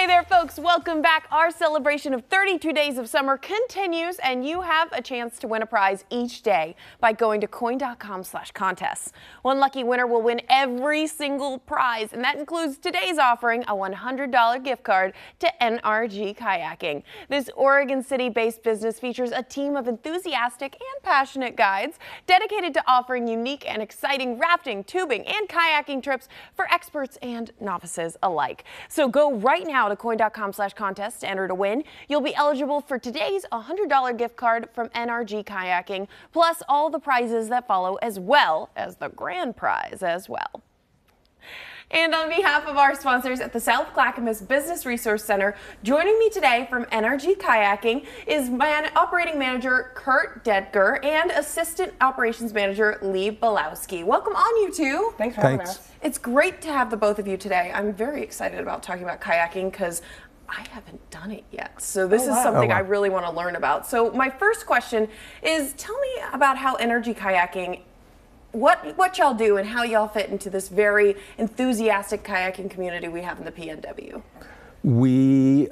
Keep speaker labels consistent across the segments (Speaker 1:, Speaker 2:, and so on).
Speaker 1: Hey there, folks. Welcome back. Our celebration of 32 days of summer continues, and you have a chance to win a prize each day by going to KION.com/contests. One lucky winner will win every single prize, and that includes today's offering, a $100 gift card to ENRG Kayaking. This Oregon City-based business features a team of enthusiastic and passionate guides dedicated to offering unique and exciting rafting, tubing, and kayaking trips for experts and novices alike. So go right now to KION.com/contest to enter to win. You'll be eligible for today's $100 gift card from NRG Kayaking, plus all the prizes that follow, as well as the grand prize as well. And on behalf of our sponsors at the South Clackamas Business Resource Center, joining me today from NRG Kayaking is Operating Manager Kurt Lee and Assistant Operations Manager Lee Belowski. Welcome on, you two.
Speaker 2: Thanks for having us.
Speaker 1: It's great to have the both of you today. I'm very excited about talking about kayaking because I haven't done it yet. So this is something I really want to learn about. So my first question is, tell me about how NRG Kayaking, what y'all do and how y'all fit into this very enthusiastic kayaking community we have in the PNW.
Speaker 3: We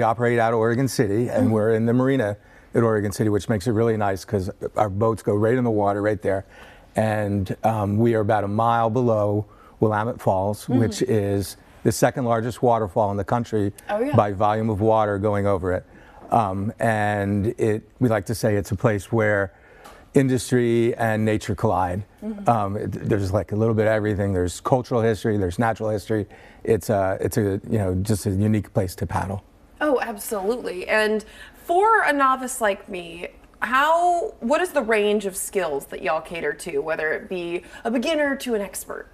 Speaker 3: operate out of Oregon City, and we're in the marina at Oregon City, which makes it really nice because our boats go right in the water right there. And we are about a mile below Willamette Falls, which is the second largest waterfall in the country by volume of water going over it. And we like to say it's a place where industry and nature collide. There's like a little bit of everything. There's cultural history, there's natural history. It's just a unique place to paddle. Oh, absolutely. And for a novice like me, what is the range of skills that y'all cater to, whether it be a beginner to an expert?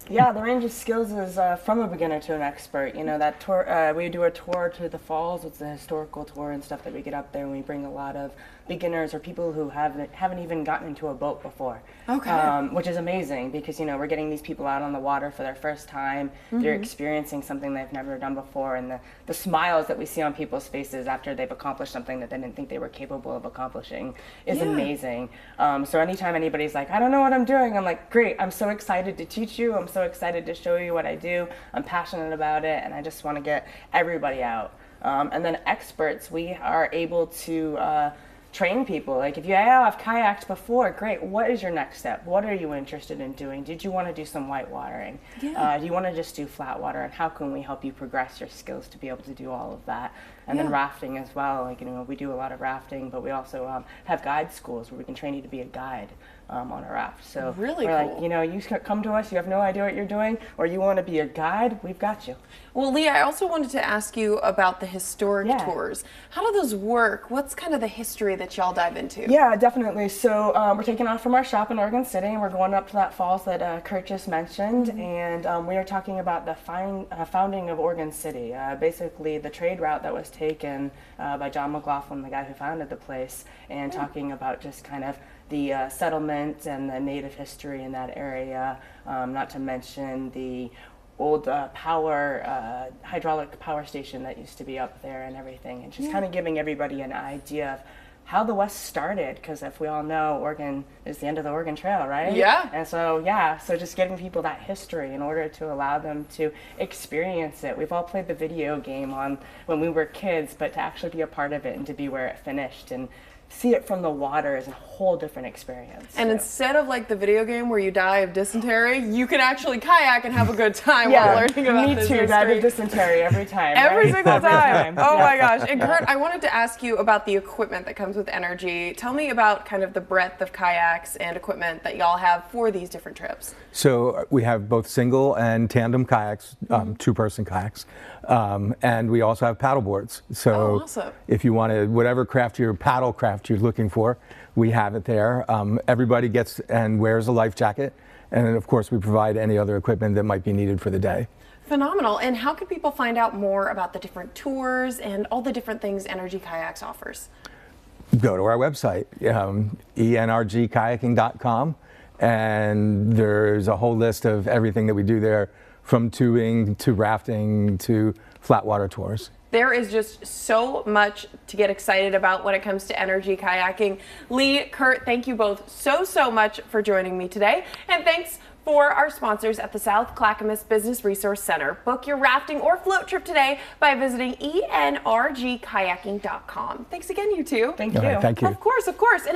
Speaker 2: Yeah, the range of skills is from a beginner to an expert. You know, that tour, we do a tour to the falls. It's a historical tour and stuff that we get up there, and we bring a lot of beginners or people who haven't even gotten into a boat before. Okay. Which is amazing because, you know, we're getting these people out on the water for their first time. They're experiencing something they've never done before, and the smiles that we see on people's faces after they've accomplished something that they didn't think they were capable of accomplishing is amazing. So anytime anybody's like, I don't know what I'm doing, I'm like, great, I'm so excited to teach you. I'm so excited to show you what I do. I'm passionate about it, and I just want to get everybody out. And then experts, we are able to train people. Like, if you have kayaked before, great, what is your next step? What are you interested in doing? Did you want to do some white watering? Do you want to just do flat water? And how can we help you progress your skills to be able to do all of that? And then rafting as well. Like, you know, we do a lot of rafting, but we also have guide schools where we can train you to be a guide on a raft. So
Speaker 1: really
Speaker 2: we're
Speaker 1: cool.
Speaker 2: like, you know, you come to us, you have no idea what you're doing, or you want to be a guide, we've got you.
Speaker 1: Well, Lee, I also wanted to ask you about the historic tours. How do those work? What's kind of the history that y'all dive into?
Speaker 2: Yeah, definitely. So we're taking off from our shop in Oregon City, and we're going up to that falls that Kurt just mentioned, and we are talking about the founding of Oregon City, basically the trade route that was taken by John McLaughlin, the guy who founded the place, and talking about just kind of the settlement and the native history in that area, not to mention the old hydraulic power station that used to be up there and everything, and just kind of giving everybody an idea of how the West started, because if we all know, Oregon is the end of the Oregon Trail, right?
Speaker 1: Yeah.
Speaker 2: And so, so just giving people that history in order to allow them to experience it. We've all played the video game when we were kids, but to actually be a part of it and to be where it finished and see it from the water is a whole different experience.
Speaker 1: And instead of like the video game where you die of dysentery, you can actually kayak and have a good time while learning about this history.
Speaker 2: Me too, die of dysentery every time.
Speaker 1: Every single time. Oh my gosh. And Kurt, I wanted to ask you about the equipment that comes with NRG. Tell me about kind of the breadth of kayaks and equipment that y'all have for these different trips.
Speaker 3: So we have both single and tandem kayaks, two-person kayaks, and we also have paddle boards. So if you wanted whatever paddle craft you're looking for, we have it there. Everybody gets and wears a life jacket, and then of course we provide any other equipment that might be needed for the day.
Speaker 1: Phenomenal. And how can people find out more about the different tours and all the different things NRG Kayaks offers?
Speaker 3: Go to our website, ENRGKayaking.com, and there's a whole list of everything that we do there, from tubing to rafting to flat water tours.
Speaker 1: There is just so much to get excited about when it comes to ENRG Kayaking. Lee, Kurt, thank you both so much for joining me today. And thanks for our sponsors at the South Clackamas Business Resource Center. Book your rafting or float trip today by visiting ENRGkayaking.com. Thanks again, you two.
Speaker 2: Thank you.
Speaker 3: All right, thank you.
Speaker 1: Of course. And